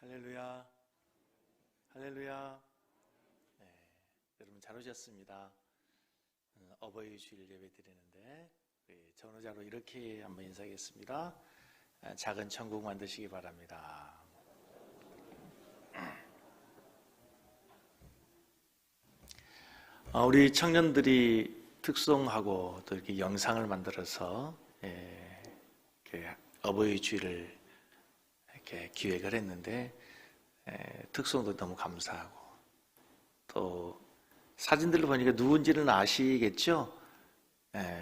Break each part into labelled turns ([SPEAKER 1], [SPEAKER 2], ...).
[SPEAKER 1] 할렐루야. 할렐루야. 네, 여러분 잘 오셨습니다. 어버이 주일 예배 드리는데 전후자로 이렇게 한번 인사하겠습니다. 작은 천국 만드시기 바랍니다. 우리 청년들이 특송하고 또 이렇게 영상을 만들어서 어버이 주일을 이렇게 기획을 했는데 특송도 너무 감사하고 또 사진들을 보니까 누군지는 아시겠죠?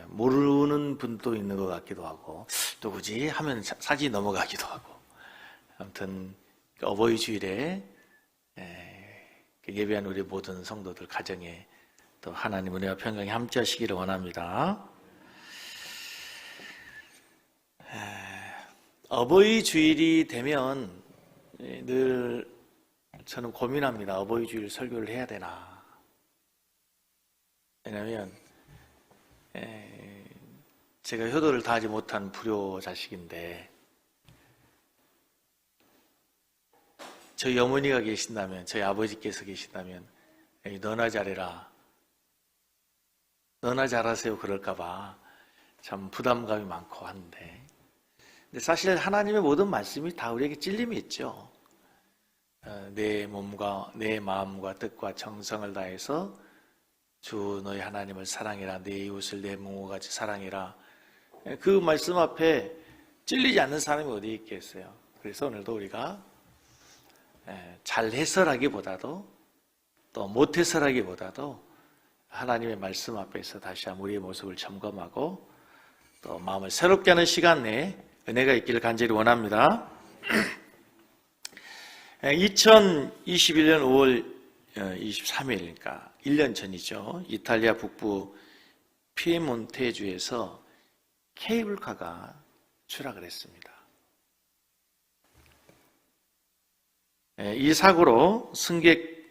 [SPEAKER 1] 모르는 분도 있는 것 같기도 하고 누구지 하면 사진이 넘어가기도 하고 아무튼 어버이 주일에 예배한 우리 모든 성도들 가정에 또 하나님 은혜와 평강이 함께 하시기를 원합니다. 어버이 주일이 되면 늘 저는 고민합니다. 어버이 주일 설교를 해야 되나? 왜냐하면 제가 효도를 다하지 못한 불효 자식인데 저희 어머니가 계신다면, 저희 아버지께서 계신다면 너나 잘해라, 너나 잘하세요 그럴까봐 참 부담감이 많고 한데, 근데 사실 하나님의 모든 말씀이 다 우리에게 찔림이 있죠. 내 몸과 내 마음과 뜻과 정성을 다해서 주 너희 하나님을 사랑해라, 내 이웃을 내 몸과 같이 사랑해라. 그 말씀 앞에 찔리지 않는 사람이 어디 있겠어요. 그래서 오늘도 우리가 잘 해설하기보다도 또 못 해설하기보다도 하나님의 말씀 앞에서 다시 한번 우리의 모습을 점검하고 또 마음을 새롭게 하는 시간 내에 은혜가 있기를 간절히 원합니다. 2021년 5월 23일, 그러니까 1년 전이죠. 이탈리아 북부 피에몬테주에서 케이블카가 추락을 했습니다. 이 사고로 승객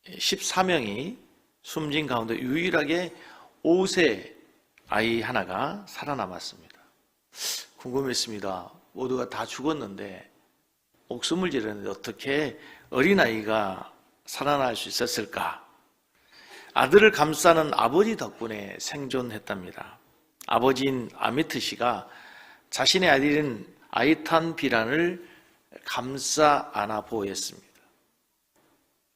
[SPEAKER 1] 14명이 숨진 가운데 유일하게 5세 아이 하나가 살아남았습니다. 궁금했습니다. 모두가 다 죽었는데 목숨을 지르는데 어떻게 어린아이가 살아날 수 있었을까? 아들을 감싸는 아버지 덕분에 생존했답니다. 아버지인 아미트 씨가 자신의 아들인 아이탄 비란을 감싸 안아 보호했습니다.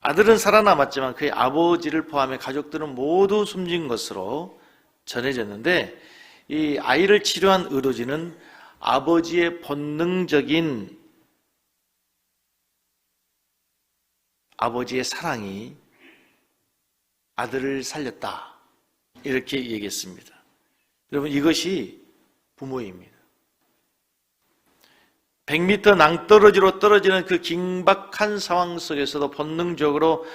[SPEAKER 1] 아들은 살아남았지만 그의 아버지를 포함해 가족들은 모두 숨진 것으로 전해졌는데, 이 아이를 치료한 의료진은 아버지의 본능적인 아버지의 사랑이 아들을 살렸다, 이렇게 얘기했습니다. 여러분, 이것이 부모입니다. 100m 낭떠러지로 떨어지는 그 긴박한 상황 속에서도 본능적으로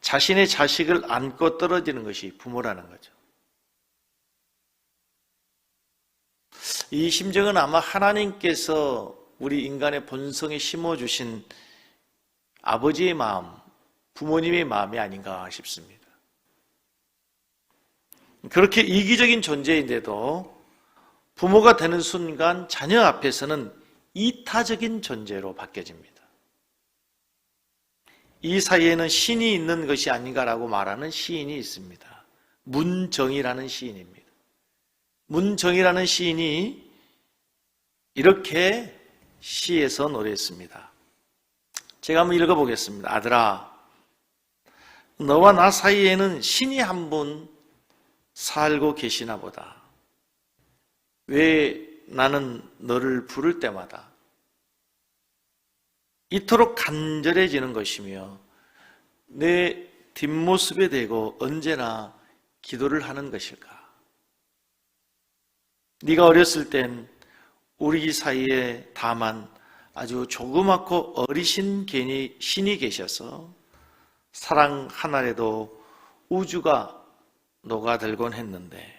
[SPEAKER 1] 자신의 자식을 안고 떨어지는 것이 부모라는 거죠. 이 심정은 아마 하나님께서 우리 인간의 본성에 심어주신 아버지의 마음, 부모님의 마음이 아닌가 싶습니다. 그렇게 이기적인 존재인데도 부모가 되는 순간 자녀 앞에서는 이타적인 존재로 바뀌어집니다. 이 사이에는 신이 있는 것이 아닌가라고 말하는 시인이 있습니다. 문정이라는 시인입니다. 문정이라는 시인이 이렇게 시에서 노래했습니다. 제가 한번 읽어보겠습니다. 아들아, 너와 나 사이에는 신이 한 분 살고 계시나 보다. 왜 나는 너를 부를 때마다 이토록 간절해지는 것이며 내 뒷모습에 대고 언제나 기도를 하는 것일까? 네가 어렸을 땐 우리 사이에 다만 아주 조그맣고 어리신 신이 계셔서 사랑 하나라도 우주가 녹아들곤 했는데,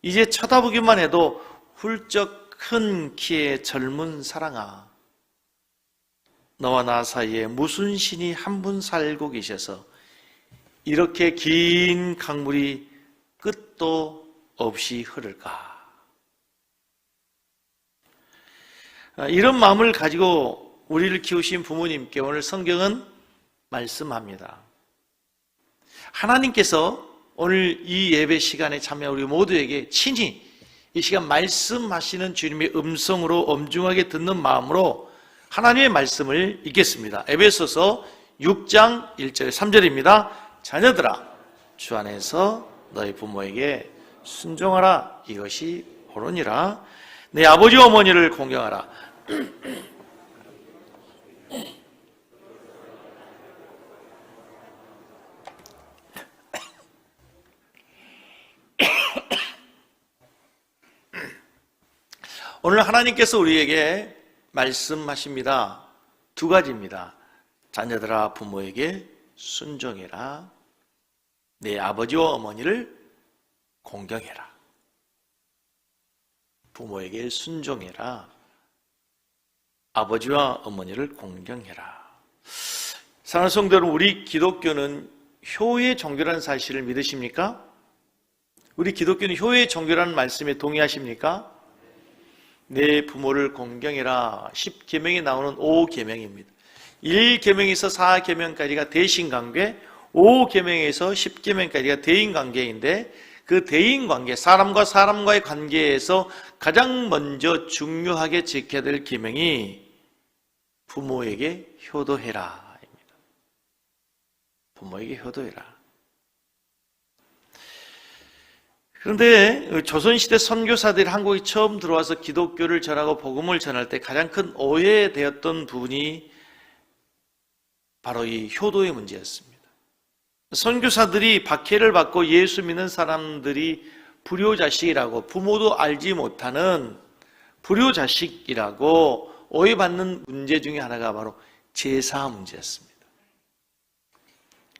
[SPEAKER 1] 이제 쳐다보기만 해도 훌쩍 큰 키의 젊은 사랑아, 너와 나 사이에 무슨 신이 한 분 살고 계셔서 이렇게 긴 강물이 끝도 없이 흐를까? 이런 마음을 가지고 우리를 키우신 부모님께 오늘 성경은 말씀합니다. 하나님께서 오늘 이 예배 시간에 참여한 우리 모두에게 친히 이 시간 말씀하시는 주님의 음성으로 엄중하게 듣는 마음으로 하나님의 말씀을 읽겠습니다. 에베소서 6장 1절 3절입니다. 자녀들아, 주 안에서 너희 부모에게 순종하라. 이것이 옳으니라. 내 아버지와 어머니를 공경하라. 오늘 하나님께서 우리에게 말씀하십니다. 두 가지입니다. 자녀들아, 부모에게 순종해라. 내 아버지와 어머니를 공경해라. 부모에게 순종해라. 아버지와 어머니를 공경해라. 사랑하는 성도 여러분, 우리 기독교는 효의 종교라는 사실을 믿으십니까? 우리 기독교는 효의 종교라는 말씀에 동의하십니까? 내 부모를 공경해라. 10계명에 나오는 5계명입니다. 1계명에서 4계명까지가 대신관계, 5계명에서 10계명까지가 대인관계인데 그 대인관계, 사람과 사람과의 관계에서 가장 먼저 중요하게 지켜야 될 계명이 부모에게 효도해라 입니다. 부모에게 효도해라. 그런데 조선시대 선교사들이 한국에 처음 들어와서 기독교를 전하고 복음을 전할 때 가장 큰 오해되었던 부분이 바로 이 효도의 문제였습니다. 선교사들이 박해를 받고 예수 믿는 사람들이 불효자식이라고, 부모도 알지 못하는 불효자식이라고 오해받는 문제 중에 하나가 바로 제사 문제였습니다.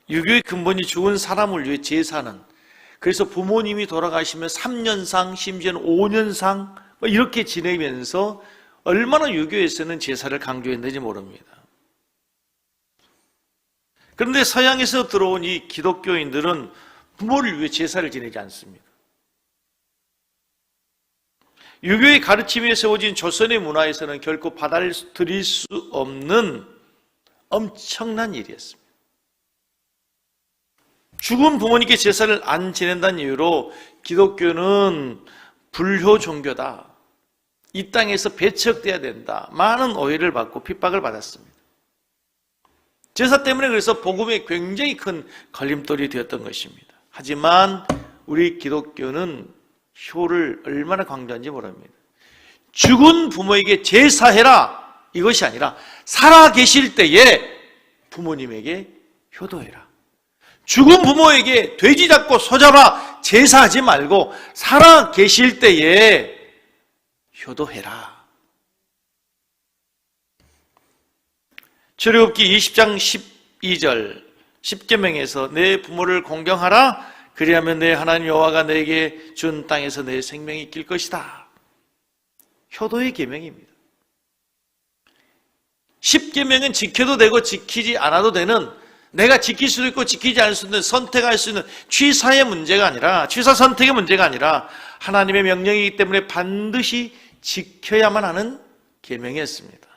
[SPEAKER 1] 유교의 근본이 죽은 사람을 위해 제사는, 그래서 부모님이 돌아가시면 3년상 심지어는 5년상 이렇게 지내면서 얼마나 유교에서는 제사를 강조했는지 모릅니다. 그런데 서양에서 들어온 이 기독교인들은 부모를 위해 제사를 지내지 않습니다. 유교의 가르침에 세워진 조선의 문화에서는 결코 받아들일 수 없는 엄청난 일이었습니다. 죽은 부모님께 제사를 안 지낸다는 이유로 기독교는 불효 종교다. 이 땅에서 배척돼야 된다. 많은 오해를 받고 핍박을 받았습니다. 제사 때문에 그래서 복음에 굉장히 큰 걸림돌이 되었던 것입니다. 하지만 우리 기독교는 효를 얼마나 강조한지 모릅니다. 죽은 부모에게 제사해라. 이것이 아니라 살아 계실 때에 부모님에게 효도해라. 죽은 부모에게 돼지 잡고 소 잡아 제사하지 말고 살아 계실 때에 효도해라. 출애굽기 20장 12절 10계명에서 내 부모를 공경하라. 그리하면 내 하나님 여호와가 내게 준 땅에서 내 생명이 있길 것이다. 효도의 계명입니다. 10계명은 지켜도 되고 지키지 않아도 되는, 내가 지킬 수도 있고 지키지 않을 수 있는, 선택할 수 있는 취사의 문제가 아니라, 취사 선택의 문제가 아니라 하나님의 명령이기 때문에 반드시 지켜야만 하는 계명이었습니다.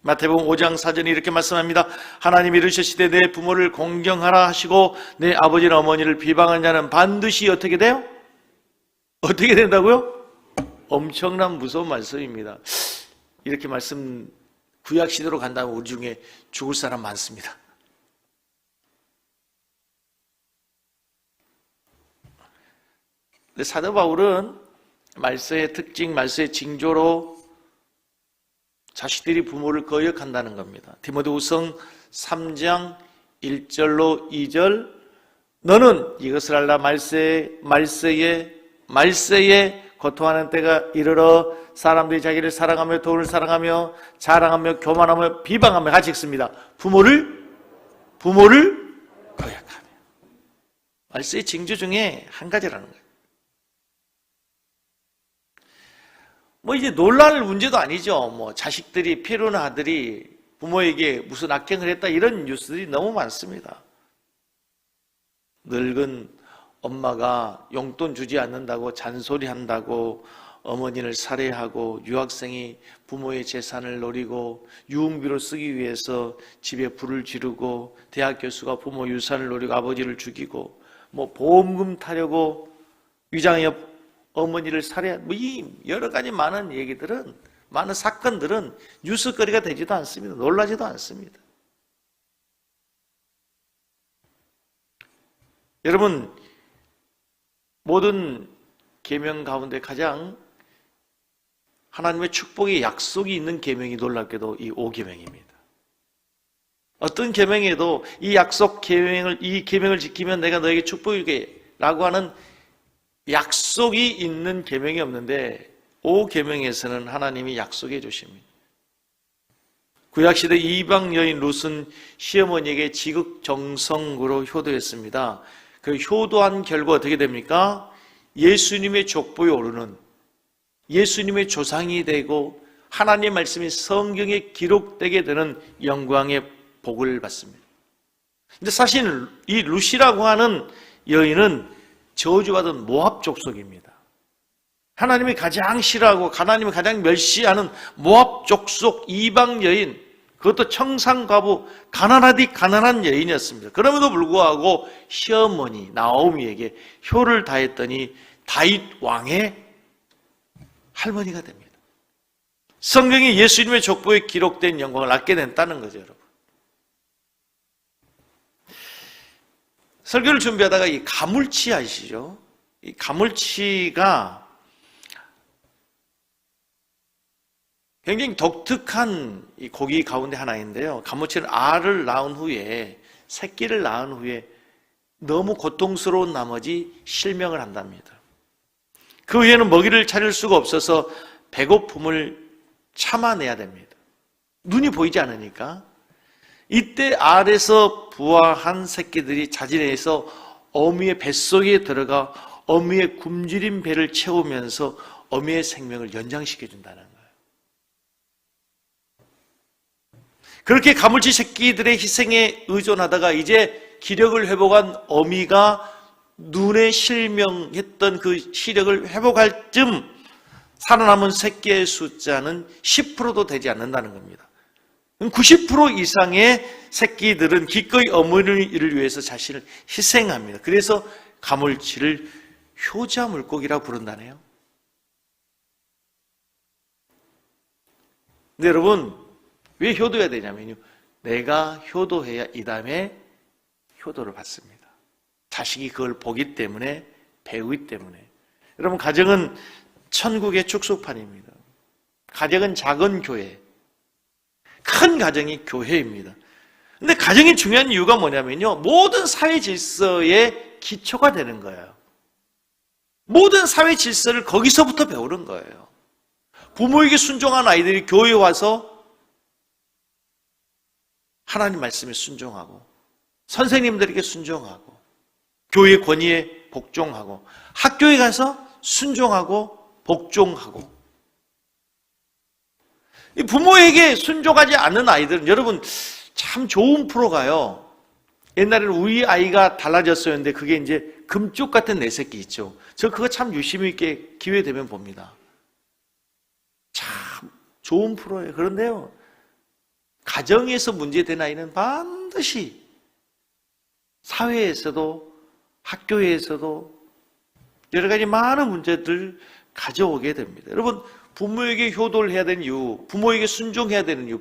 [SPEAKER 1] 마태복음 5장 4절에 이렇게 말씀합니다. 하나님이 이르시되 내 부모를 공경하라 하시고 내 아버지나 어머니를 비방하는 자는 반드시 어떻게 돼요? 어떻게 된다고요? 엄청난 무서운 말씀입니다. 이렇게 말씀 구약 시대로 간다면 우리 중에 죽을 사람 많습니다. 근데 사도 바울은 말세의 특징, 말세의 징조로 자식들이 부모를 거역한다는 겁니다. 디모데후서 3장 1절로 2절 너는 이것을 알라. 말세에 고통하는 때가 이르러 사람들이 자기를 사랑하며 돈을 사랑하며 자랑하며 교만하며 비방하며 같이 읽습니다. 부모를 거역하며. 말세의 징조 중에 한 가지라는 거예요. 이제 놀랄 문제도 아니죠. 자식들이, 피로는 아들이 부모에게 무슨 악행을 했다, 이런 뉴스들이 너무 많습니다. 늙은 엄마가 용돈 주지 않는다고 잔소리한다고, 어머니를 살해하고 유학생이 부모의 재산을 노리고 유흥비로 쓰기 위해서 집에 불을 지르고 대학 교수가 부모 유산을 노리고 아버지를 죽이고 보험금 타려고 위장의 어머니를 살해한 이 여러 가지 많은 얘기들은, 많은 사건들은 뉴스거리가 되지도 않습니다. 놀라지도 않습니다. 여러분, 모든 계명 가운데 가장 하나님의 축복의 약속이 있는 계명이 놀랍게도 이 5계명입니다. 어떤 계명에도 이 약속 계명을, 이 계명을 지키면 내가 너에게 축복이게 라고 하는 약속이 있는 계명이 없는데 5계명에서는 하나님이 약속해 주십니다. 구약시대 이방 여인 룻은 시어머니에게 지극정성으로 효도했습니다. 그 효도한 결과 어떻게 됩니까? 예수님의 족보에 오르는, 예수님의 조상이 되고 하나님의 말씀이 성경에 기록되게 되는 영광의 복을 받습니다. 근데 사실 이 룻이라고 하는 여인은 저주받은 모압 족속입니다. 하나님이 가장 싫어하고 하나님이 가장 멸시하는 모압 족속 이방 여인, 그것도 청산과부, 가난한 여인이었습니다. 그럼에도 불구하고 시어머니 나오미에게 효를 다했더니 다윗 왕의 할머니가 됩니다. 성경에 예수님의 족보에 기록된 영광을 얻게 된다는 거죠, 여러분. 설교를 준비하다가 이 가물치 아시죠? 이 가물치가 굉장히 독특한 이 고기 가운데 하나인데요. 가물치는 알을 낳은 후에, 새끼를 낳은 후에 너무 고통스러운 나머지 실명을 한답니다. 그 후에는 먹이를 찾을 수가 없어서 배고픔을 참아내야 됩니다. 눈이 보이지 않으니까. 이때 알에서 부화한 새끼들이 자진해서 어미의 뱃속에 들어가 어미의 굶주린 배를 채우면서 어미의 생명을 연장시켜준다는 거예요. 그렇게 가물치 새끼들의 희생에 의존하다가 이제 기력을 회복한 어미가 눈에 실명했던 그 시력을 회복할 즈음 살아남은 새끼의 숫자는 10%도 되지 않는다는 겁니다. 90% 이상의 새끼들은 기꺼이 어머니를 위해서 자신을 희생합니다. 그래서 가물치를 효자 물고기라고 부른다네요. 근데 여러분, 왜 효도해야 되냐면요, 내가 효도해야 이 다음에 효도를 받습니다. 자식이 그걸 보기 때문에, 배우기 때문에. 여러분, 가정은 천국의 축소판입니다. 가정은 작은 교회, 큰 가정이 교회입니다. 근데 가정이 중요한 이유가 뭐냐면요, 모든 사회 질서의 기초가 되는 거예요. 모든 사회 질서를 거기서부터 배우는 거예요. 부모에게 순종한 아이들이 교회에 와서 하나님 말씀에 순종하고, 선생님들에게 순종하고, 교회 권위에 복종하고, 학교에 가서 순종하고 복종하고. 부모에게 순종하지 않는 아이들은, 여러분, 참 좋은 프로가요, 옛날에는 우리 아이가 달라졌었는데 그게 이제 금쪽 같은 내 새끼 있죠. 저 그거 참 유심히 있게 기회 되면 봅니다. 참 좋은 프로예요. 그런데요, 가정에서 문제된 아이는 반드시 사회에서도 학교에서도 여러 가지 많은 문제들 가져오게 됩니다. 여러분, 부모에게 효도를 해야 되는 이유, 부모에게 순종해야 되는 이유,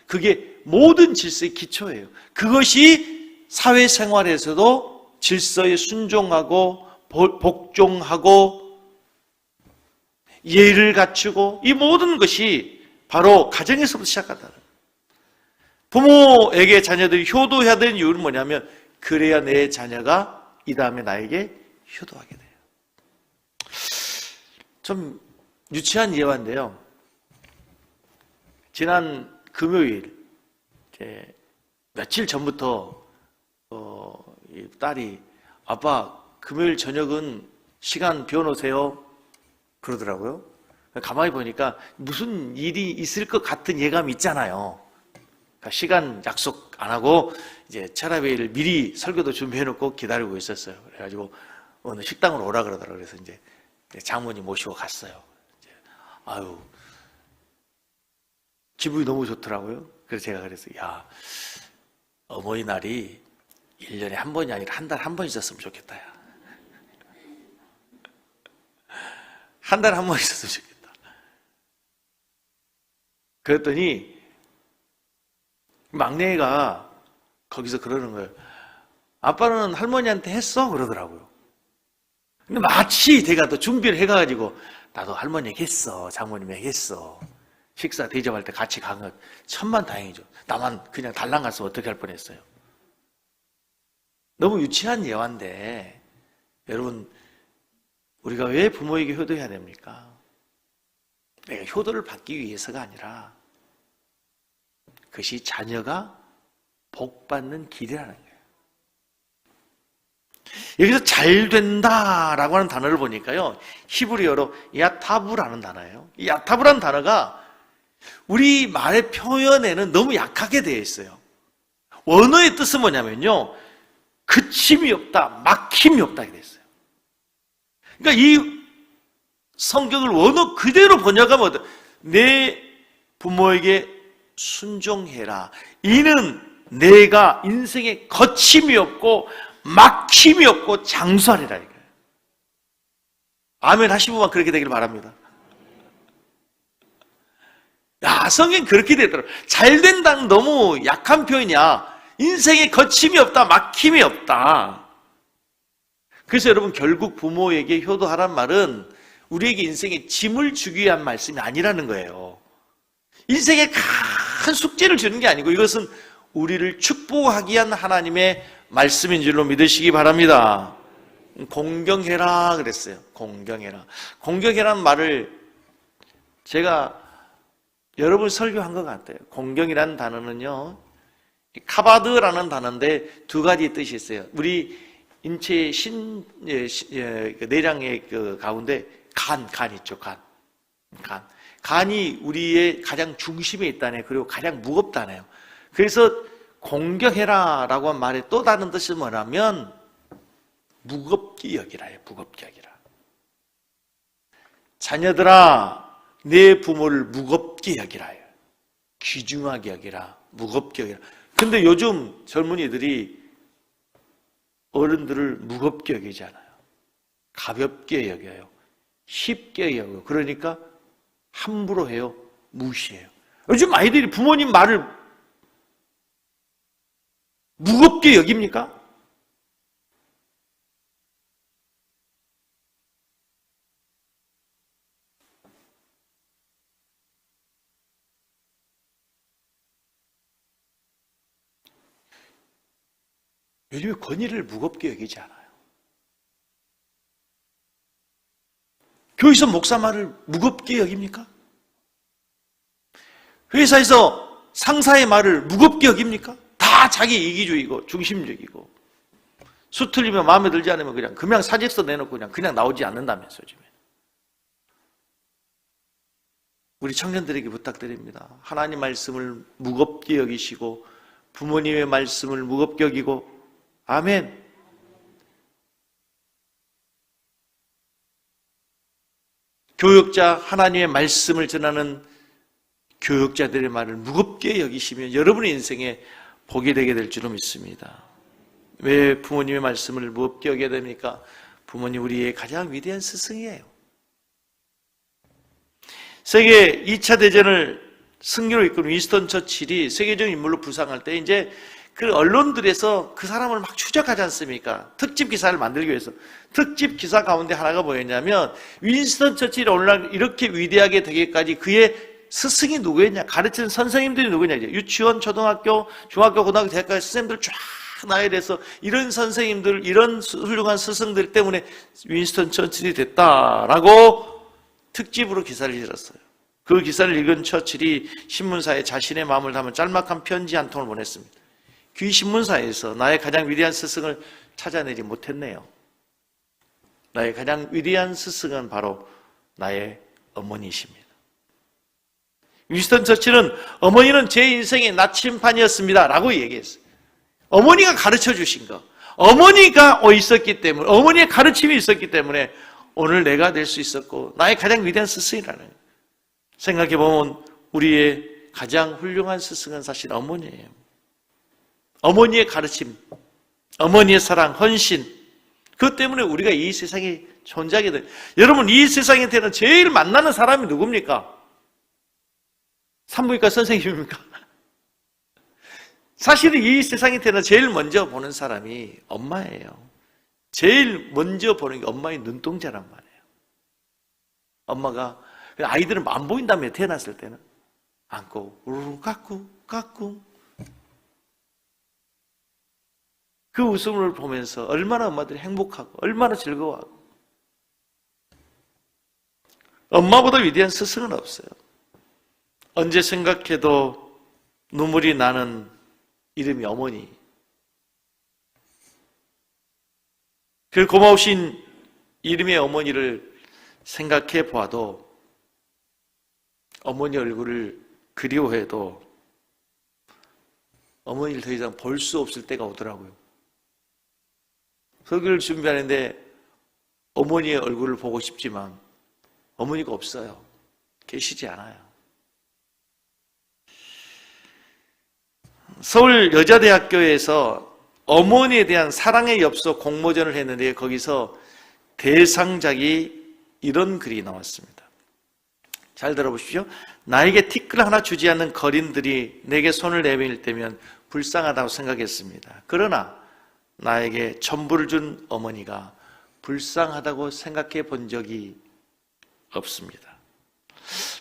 [SPEAKER 1] 그게 모든 질서의 기초예요. 그것이 사회생활에서도 질서에 순종하고 복종하고 예의를 갖추고, 이 모든 것이 바로 가정에서부터 시작한다. 부모에게 자녀들이 효도해야 되는 이유는 뭐냐면, 그래야 내 자녀가 이 다음에 나에게 효도하게 돼요. 좀 유치한 예화인데요, 지난 금요일, 며칠 전부터 딸이 아빠 금요일 저녁은 시간 비워놓으세요 그러더라고요. 가만히 보니까 무슨 일이 있을 것 같은 예감이 있잖아요. 그러니까 시간 약속 안 하고 이제 체라베이를 미리 설교도 준비해놓고 기다리고 있었어요. 그래가지고 어느 식당으로 오라 그러더라고요. 그래서 이제 장모님 모시고 갔어요. 이제 아유, 기분이 너무 좋더라고요. 그래서 제가 그랬어요. 야, 어머니날이 1년에 한 번이 아니라 한 달에 한 번 있었으면 좋겠다. 야. 한 달에 한 번 있었으면 좋겠다. 그랬더니 막내가 거기서 그러는 거예요. 아빠는 할머니한테 했어? 그러더라고요. 근데 마치 제가 또 준비를 해가지고 나도 할머니에게 했어. 장모님에게 했어. 식사 대접할 때 같이 간 것 천만다행이죠. 나만 그냥 달랑 가서 어떻게 할 뻔했어요. 너무 유치한 예화인데 여러분, 우리가 왜 부모에게 효도해야 됩니까? 내가 효도를 받기 위해서가 아니라 그것이 자녀가 복받는 길이라는 거예요. 여기서 잘 된다라고 하는 단어를 보니까요, 히브리어로 야타브라는 단어예요. 이 야타브라는 단어가 우리 말의 표현에는 너무 약하게 되어 있어요. 원어의 뜻은 뭐냐면요, 그침이 없다, 막힘이 없다 이렇게 되어 있어요. 그러니까 이 성경을 원어 그대로 번역하면 내 부모에게 순종해라. 이는 내가 인생에 거침이 없고 막힘이 없고 장수하리라 이거예요. 아멘 하신 분만 그렇게 되기를 바랍니다. 야, 성경 그렇게 되더라고요. 잘 된다는 너무 약한 표현이야. 인생에 거침이 없다, 막힘이 없다. 그래서 여러분, 결국 부모에게 효도하란 말은 우리에게 인생에 짐을 주기 위한 말씀이 아니라는 거예요. 인생에 큰 숙제를 주는 게 아니고 이것은 우리를 축복하기 위한 하나님의 말씀인 줄로 믿으시기 바랍니다. 공경해라 그랬어요. 공경해라. 공경해라는 말을 제가 여러분 설교한 것 같아요. 공경이라는 단어는요, 카바드라는 단어인데 두 가지 뜻이 있어요. 우리 인체의 내장의 그 가운데 간 있죠. 간이 우리의 가장 중심에 있다네요. 그리고 가장 무겁다네요. 그래서 공경해라라고 한 말의 또 다른 뜻이 뭐냐면 무겁게 여기라요. 무겁게 여기라. 자녀들아, 내 부모를 무겁게 여기라요. 귀중하게 여기라. 무겁게 여기라. 근데 요즘 젊은이들이 어른들을 무겁게 여기지 않아요. 가볍게 여겨요. 쉽게 여겨요. 그러니까 함부로 해요. 무시해요. 요즘 아이들이 부모님 말을 무겁게 여깁니까? 요즘에 권위를 무겁게 여기지 않아요. 교회에서 목사 말을 무겁게 여깁니까? 회사에서 상사의 말을 무겁게 여깁니까? 다 자기 이기주의고 중심적이고 수 틀리면 마음에 들지 않으면 그냥 사직서 내놓고 그냥 나오지 않는다면서요. 요즘에. 우리 청년들에게 부탁드립니다. 하나님 말씀을 무겁게 여기시고 부모님의 말씀을 무겁게 여기고, 아멘. 교역자, 하나님의 말씀을 전하는 교역자들의 말을 무겁게 여기시면 여러분의 인생에 복이 되게 될 줄로 믿습니다. 왜 부모님의 말씀을 무겁게 여겨야 됩니까? 부모님 우리의 가장 위대한 스승이에요. 세계 2차 대전을 승리로 이끈 윈스턴 처칠이 세계적 인물로 부상할 때 이제 그 언론들에서 그 사람을 막 추적하지 않습니까? 특집 기사를 만들기 위해서. 특집 기사 가운데 하나가 뭐였냐면 윈스턴 처칠이 오늘날 이렇게 위대하게 되기까지 그의 스승이 누구였냐? 가르치는 선생님들이 누구냐? 유치원, 초등학교, 중학교, 고등학교, 대학교 선생님들 쫙 나에 대해서 이런 선생님들, 이런 훌륭한 스승들 때문에 윈스턴 처칠이 됐다라고 특집으로 기사를 실었어요. 그 기사를 읽은 처칠이 신문사에 자신의 마음을 담은 짤막한 편지 한 통을 보냈습니다. 그 신문사에서 나의 가장 위대한 스승을 찾아내지 못했네요. 나의 가장 위대한 스승은 바로 나의 어머니이십니다. 윈스턴 처칠은 어머니는 제 인생의 나침판이었습니다 라고 얘기했어요. 어머니가 가르쳐 주신 거, 어머니가 있었기 때문에, 어머니의 가르침이 있었기 때문에 오늘 내가 될 수 있었고 나의 가장 위대한 스승이라는 거예요. 생각해보면 우리의 가장 훌륭한 스승은 사실 어머니예요. 어머니의 가르침, 어머니의 사랑, 헌신, 그것 때문에 우리가 이 세상에 존재하게 돼요. 여러분, 이 세상에 태어나 제일 만나는 사람이 누굽니까? 산부인과 선생님입니까? 사실은 이 세상에 태어나 제일 먼저 보는 사람이 엄마예요. 제일 먼저 보는 게 엄마의 눈동자란 말이에요. 엄마가, 아이들은 안 보인다며, 태어났을 때는. 안고, 우르르 깎고. 그 웃음을 보면서 얼마나 엄마들이 행복하고, 얼마나 즐거워하고. 엄마보다 위대한 스승은 없어요. 언제 생각해도 눈물이 나는 이름이 어머니. 그 고마우신 이름의 어머니를 생각해 보아도, 어머니 얼굴을 그리워해도 어머니를 더 이상 볼 수 없을 때가 오더라고요. 설교를 준비하는데 어머니의 얼굴을 보고 싶지만 어머니가 없어요. 계시지 않아요. 서울여자대학교에서 어머니에 대한 사랑의 엽서 공모전을 했는데 거기서 대상작이 이런 글이 나왔습니다. 잘 들어보십시오. 나에게 티끌 하나 주지 않는 거린들이 내게 손을 내밀 때면 불쌍하다고 생각했습니다. 그러나 나에게 전부를 준 어머니가 불쌍하다고 생각해 본 적이 없습니다.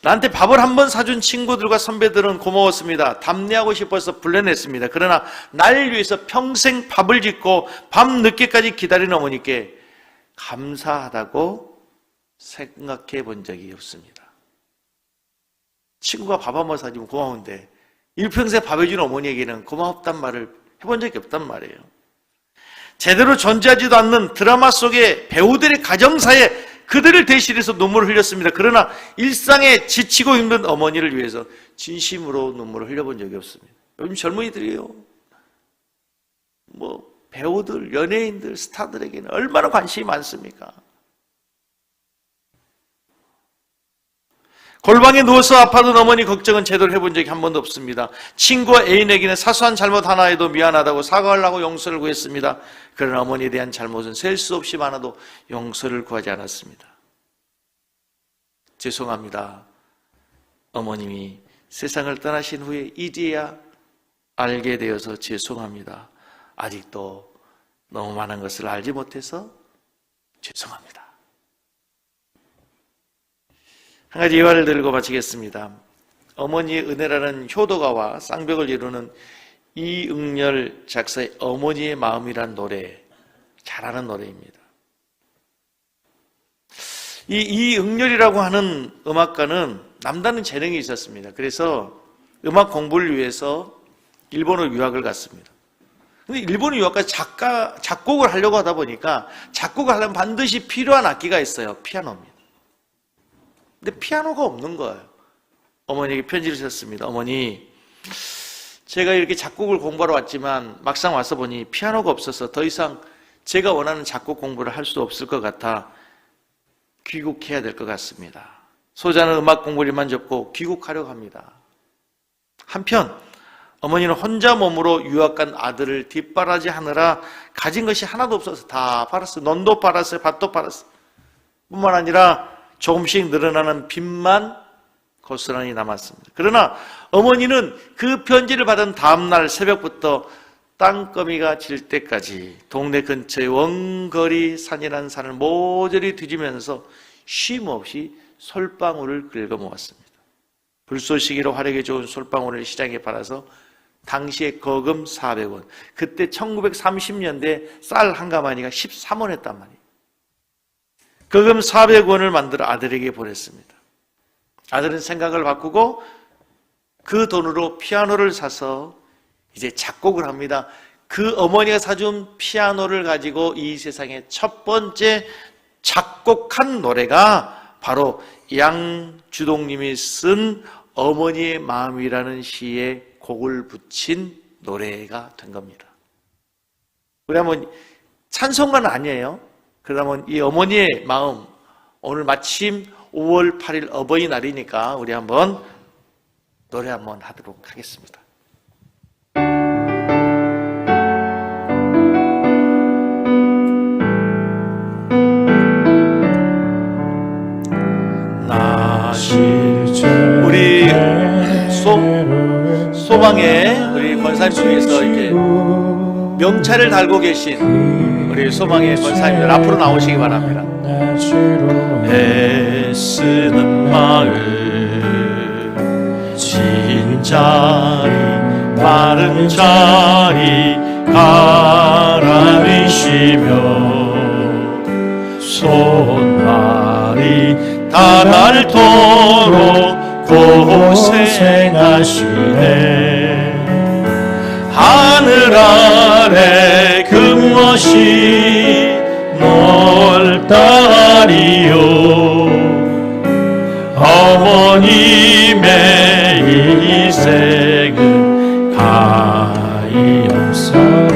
[SPEAKER 1] 나한테 밥을 한 번 사준 친구들과 선배들은 고마웠습니다. 답례하고 싶어서 불러냈습니다. 그러나 날 위해서 평생 밥을 짓고 밤 늦게까지 기다리는 어머니께 감사하다고 생각해 본 적이 없습니다. 친구가 밥 한 번 사주면 고마운데 일평생 밥 해준 어머니에게는 고맙단 말을 해본 적이 없단 말이에요. 제대로 존재하지도 않는 드라마 속의 배우들의 가정사에 그들을 대신해서 눈물을 흘렸습니다. 그러나 일상에 지치고 힘든 어머니를 위해서 진심으로 눈물을 흘려본 적이 없습니다. 요즘 젊은이들이요, 배우들, 연예인들, 스타들에게는 얼마나 관심이 많습니까? 골방에 누워서 아파하던 어머니 걱정은 제대로 해본 적이 한 번도 없습니다. 친구와 애인에게는 사소한 잘못 하나에도 미안하다고 사과하려고 용서를 구했습니다. 그러나 어머니에 대한 잘못은 셀 수 없이 많아도 용서를 구하지 않았습니다. 죄송합니다. 어머님이 세상을 떠나신 후에 이제야 알게 되어서 죄송합니다. 아직도 너무 많은 것을 알지 못해서 죄송합니다. 한 가지 예화를 들고 마치겠습니다. 어머니의 은혜라는 효도가와 쌍벽을 이루는 이응렬 작사의 어머니의 마음이란 노래, 잘하는 노래입니다. 이 이응렬이라고 하는 음악가는 남다른 재능이 있었습니다. 그래서 음악 공부를 위해서 일본으로 유학을 갔습니다. 근데 일본 유학 가서 작곡을 하려고 하다 보니까 작곡을 하려면 반드시 필요한 악기가 있어요. 피아노입니다. 근데 피아노가 없는 거예요. 어머니에게 편지를 썼습니다. 어머니, 제가 이렇게 작곡을 공부하러 왔지만 막상 와서 보니 피아노가 없어서 더 이상 제가 원하는 작곡 공부를 할 수 없을 것 같아 귀국해야 될 것 같습니다. 소자는 음악 공부를만 접고 귀국하려고 합니다. 한편 어머니는 혼자 몸으로 유학 간 아들을 뒷바라지 하느라 가진 것이 하나도 없어서 다 팔았어요. 논도 팔았어요. 밭도 팔았어요. 뿐만 아니라 조금씩 늘어나는 빚만 고스란히 남았습니다. 그러나 어머니는 그 편지를 받은 다음날 새벽부터 땅거미가 질 때까지 동네 근처의 원거리 산이라는 산을 모조리 뒤지면서 쉼없이 솔방울을 긁어모았습니다. 불쏘시개로 화력이 좋은 솔방울을 시장에 팔아서 당시에 거금 400원, 그때 1930년대 쌀 한 가마니가 13원 했단 말이에요. 거금 400원을 만들어 아들에게 보냈습니다. 아들은 생각을 바꾸고 그 돈으로 피아노를 사서 이제 작곡을 합니다. 그 어머니가 사준 피아노를 가지고 이 세상에 첫 번째 작곡한 노래가 바로 양주동님이 쓴 어머니의 마음이라는 시에 곡을 붙인 노래가 된 겁니다. 그러면 찬송가는 아니에요. 그러면 이 어머니의 마음, 오늘 마침 5월 8일 어버이날이니까 우리 한번 노래 한번 하도록 하겠습니다. 우리 소망에 우리 권사님 중에서 이렇게 명찰을 달고 계신 우리 소망의 권사님들 앞으로 나오시기 바랍니다. 애쓰는 마음 진 자리 마른 자리 가라비시며 손발이 닿도록 고생하시네. 하늘 아래 그 무엇이 넓다리요. 어머님의 인생은 가히 없어라.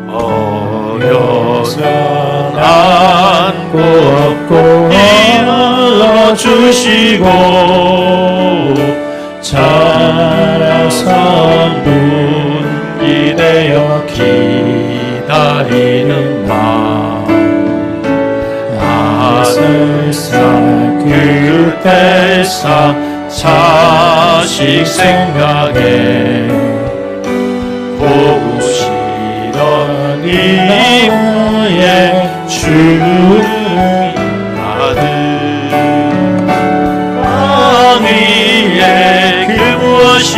[SPEAKER 1] 어려서 안고 업고 일러주시고 자라서 눈이 되어 기다리는 마음 아슬살 그때사 자식 생각에 고우시던 이후에 주의 아들 땅 위에 그 무엇이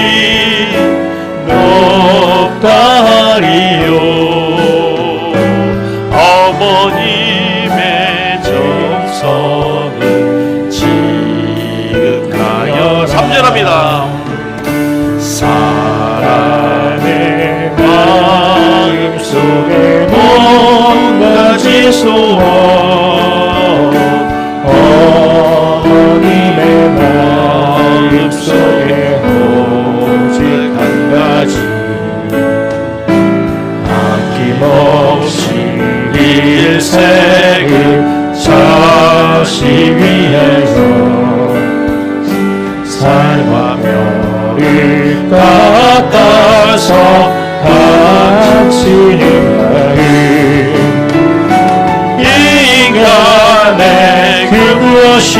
[SPEAKER 1] 높다리요. 어머님의 정성은 지극하여 3절합니다. 사랑의 마음속에 온가지 소원 어머님의 마음속에 오직 한 가지 아낌없이 일생을 자식 위해서 삶과 멸을 깎아서 바치는 마음 인간의 그 무엇이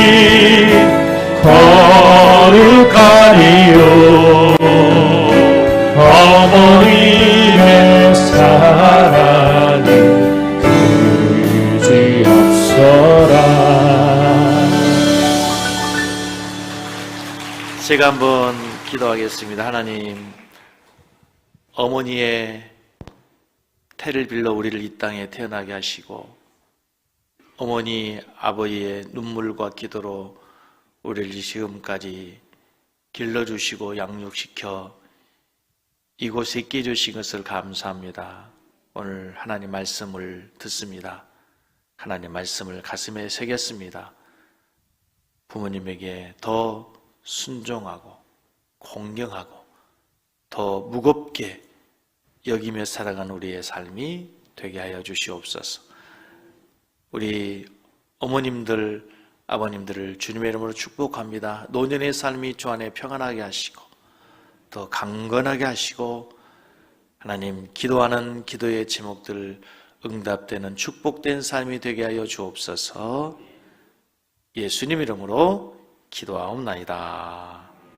[SPEAKER 1] 거룩하리요. 어머님의 사랑은 그지없어라. 제가 한번 기도하겠습니다. 하나님, 어머니의 태를 빌려 우리를 이 땅에 태어나게 하시고 어머니 아버지의 눈물과 기도로 우리를 지금까지 길러주시고 양육시켜 이곳에 있게 해주신 것을 감사합니다. 오늘 하나님 말씀을 듣습니다. 하나님 말씀을 가슴에 새겼습니다. 부모님에게 더 순종하고 공경하고 더 무겁게 여기며 살아가는 우리의 삶이 되게 하여 주시옵소서. 우리 어머님들, 아버님들을 주님의 이름으로 축복합니다. 노년의 삶이 주 안에 평안하게 하시고 더 강건하게 하시고 하나님 기도하는 기도의 제목들 응답되는 축복된 삶이 되게 하여 주옵소서. 예수님 이름으로 기도하옵나이다.